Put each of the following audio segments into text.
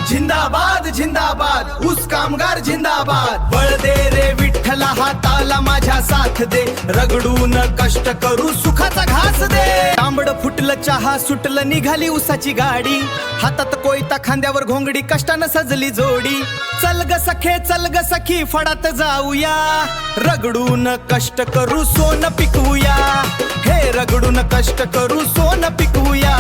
जिंदाबाद जिंदाबाद ऊस कामगार जिंदाबाद। बळ दे रे विठ्ठला हाताला माझ्या साथ दे, रगडून कष्ट करू सुखाचा घास दे। तांबड फुटलं चहा सुटलं निघाली ऊसाची गाडी, हातात कोयता खांद्यावर घोंगडी कष्टानं सजली जोडी। चल ग सखे चल ग सखी फडात जाऊया, रगडून कष्ट करू सोन पिकवूया। हे रगडून कष्ट करू सोन पिकवूया।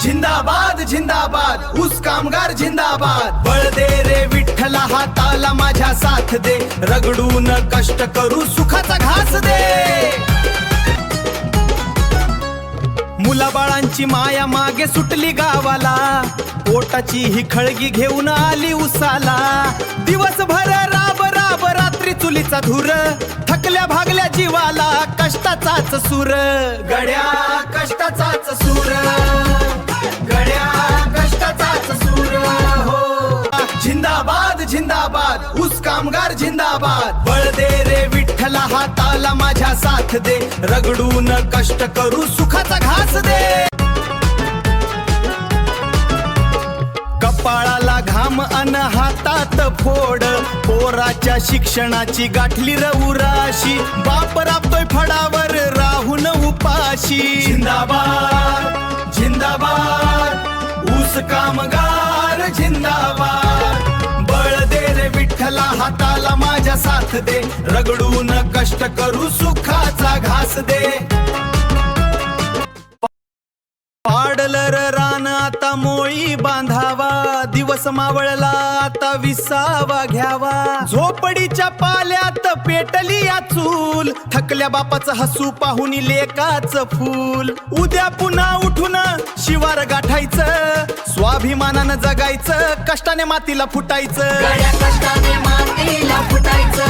जिंदाबाद जिंदाबाद ऊस कामगार जिंदाबाद। बळ दे रे विठ्ठला हाताला माझ्या साथ दे, रगडून कष्ट करू सुखाचा घास दे। मुलाबाळांची माया मागे सुटली गावाला, पोटाची ही खळगी घेऊन आली उसाला। दिवसभर राब राब रात्री चुलीचा धूर, थकल्या भागल्या जीवाला कष्टाचाच सूर। गड्या कष्टाचाच सूर, गड्या कष्टाचाच सूर हो। जिंदाबाद जिंदाबाद ऊस कामगार जिंदाबाद। बळ दे रे विठ्ठला हाताला माझ्या साथ दे, रगडून कष्ट करू सुखाचा घास दे। कपाळाला घाम अन हातात फोड, पोराच्या शिक्षणाची गाठली रउराशी। बाप राबतोय फडावर राहून उपाशी। जिंदाबाद जिंदाबाद ऊस कामगार जिंदाबाद। बळ दे रे विठ्ठला हाताला माझ्या साथ दे, रगडून कष्ट करू सुखाचा घास दे। पाडलर रान आता मोळी बांधावा, दिवस मावळला आता विसावा घ्यावा। झोपडीच्या पाल्यात पेटली या चूल, थकल्या बापाचं हसू पाहुनी लेकाचं फूल। उद्या पुन्हा उठून शिवार गाठायचं, स्वाभिमानानं जगायचं, कष्टाने मातीला फुटायचं। गड्या कष्टाने मातीला फुटायचं,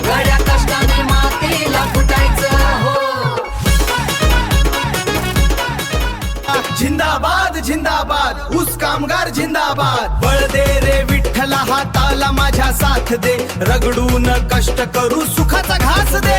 गड्या कष्टाने मातीला फुटायचं हो। जिंदाबाद जिंदाबाद ऊस कामगार जिंदाबाद। बळ दे रे विठ्ठला हाताला माझ्या साथ दे, रगडून कष्ट करू सुखाचा घास दे।